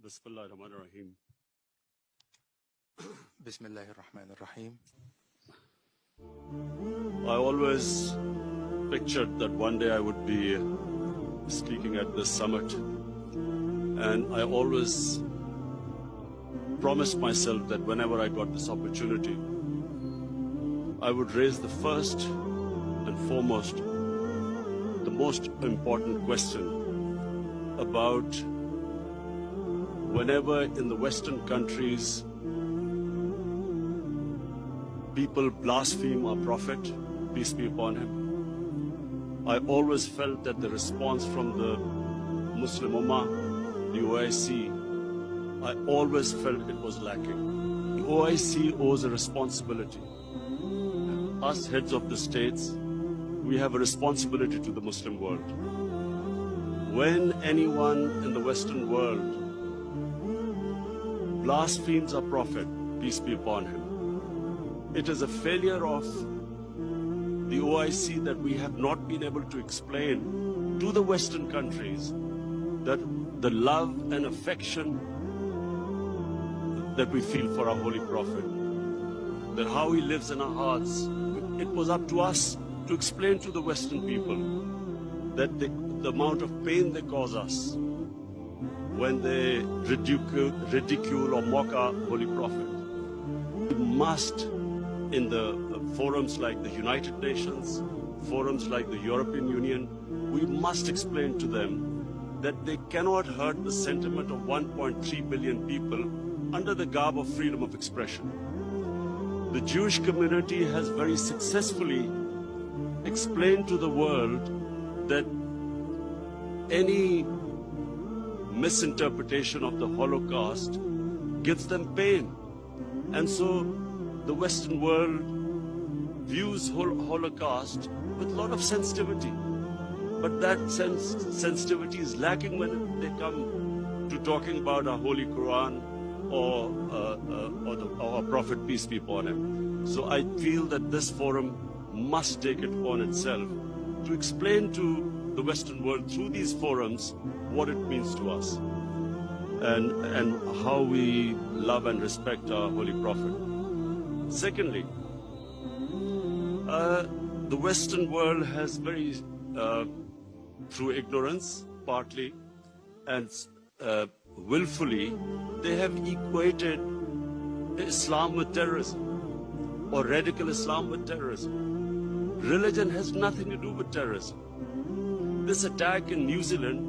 Bismillahirrahmanirrahim. Bismillahirrahmanirrahim. I always pictured that one day I would be speaking at this summit, and I always promised myself that whenever I got this opportunity, I would raise the first and foremost, the most important question about whenever in the Western countries people blaspheme our Prophet, peace be upon him, I always felt that the response from the Muslim Ummah, the OIC, I always felt it was lacking. The OIC owes a responsibility. Us heads of the states, we have a responsibility to the Muslim world. When anyone in the Western world blasphemes our Prophet, peace be upon him, it is a failure of the OIC that we have not been able to explain to the Western countries that the love and affection that we feel for our Holy Prophet, that how he lives in our hearts. It was up to us to explain to the Western people that the amount of pain they cause us when they ridicule or mock our Holy Prophet. We must, in the forums like the United Nations, forums like the European Union, we must explain to them that they cannot hurt the sentiment of 1.3 billion people under the garb of freedom of expression. The Jewish community has very successfully explained to the world that any misinterpretation of the Holocaust gives them pain. And so the Western world views Holocaust with a lot of sensitivity. But that sensitivity is lacking when they come to talking about our Holy Quran or our Prophet, peace be upon him. So I feel that this forum must take it upon itself to explain to the Western world through these forums what it means to us and how we love and respect our Holy Prophet. Secondly, the Western world has very, through ignorance partly and willfully, they have equated Islam with terrorism or radical Islam with terrorism. Religion has nothing to do with terrorism. This attack in New Zealand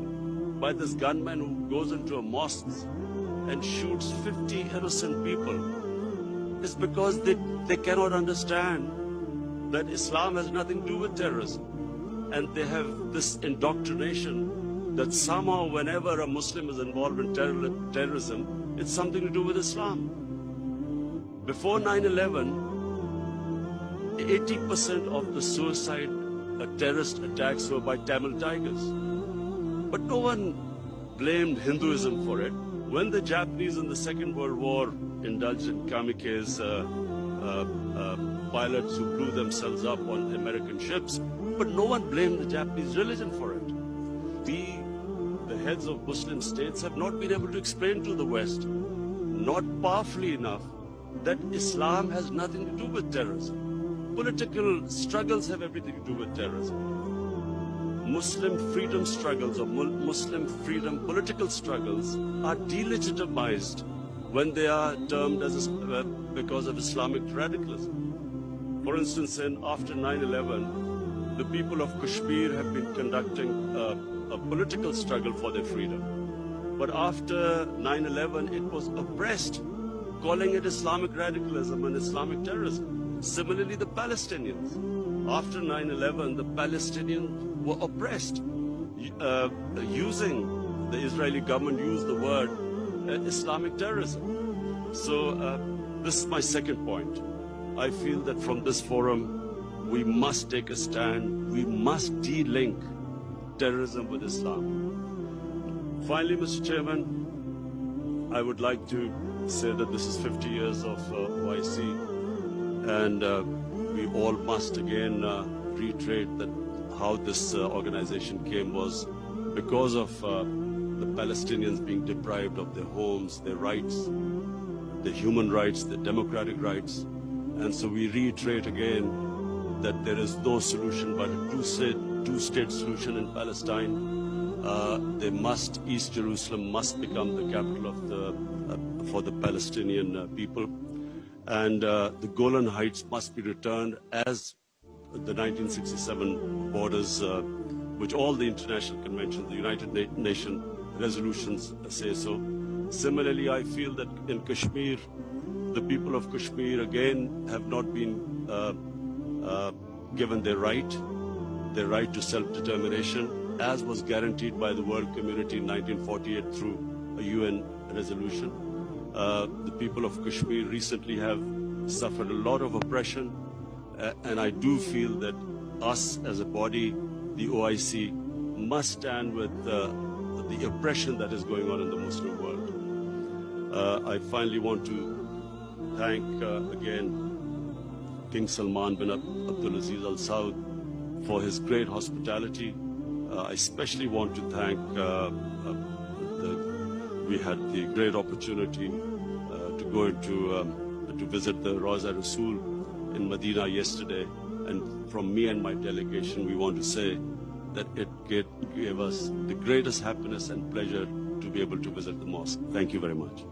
by this gunman who goes into a mosque and shoots 50 innocent people is because they cannot understand that Islam has nothing to do with terrorism. And they have this indoctrination that somehow whenever a Muslim is involved in terrorism, it's something to do with Islam. Before 9/11, 80% of the suicide terrorist attacks were by Tamil Tigers. But no one blamed Hinduism for it. When the Japanese in the Second World War indulged in kamikaze pilots who blew themselves up on American ships, but no one blamed the Japanese religion for it. We, the heads of Muslim states, have not been able to explain to the West, not powerfully enough, that Islam has nothing to do with terrorism. Political struggles have everything to do with terrorism. Muslim freedom struggles or Muslim freedom political struggles are delegitimized when they are termed as because of Islamic radicalism. For instance, after 9/11, the people of Kashmir have been conducting a political struggle for their freedom. But after 9/11, it was oppressed, calling it Islamic radicalism and Islamic terrorism. Similarly, the Palestinians. After 9/11, the Palestinians were oppressed. The Israeli government used the word Islamic terrorism. So this is my second point. I feel that from this forum, we must take a stand. We must de-link terrorism with Islam. Finally, Mr. Chairman, I would like to say that this is 50 years of OIC, and we all must again reiterate that how this organization came was because of the Palestinians being deprived of their homes, their rights, their human rights, their democratic rights. And so we reiterate again that there is no solution but a two-state solution in Palestine. East Jerusalem must become the capital for the Palestinian people. And the Golan Heights must be returned as the 1967 borders, which all the international conventions, the United Nations resolutions say so. Similarly, I feel that in Kashmir, the people of Kashmir again have not been given their right to self-determination, as was guaranteed by the world community in 1948 through a UN resolution. The people of Kashmir recently have suffered a lot of oppression, and I do feel that us as a body, the OIC, must stand with the oppression that is going on in the Muslim world. I finally want to thank again King Salman bin Abdulaziz Al Saud for his great hospitality. I especially want to thank we had the great opportunity to go into to visit the Rawza Rasul in Medina yesterday, and from me and my delegation, we want to say that it gave us the greatest happiness and pleasure to be able to visit the mosque. Thank you very much.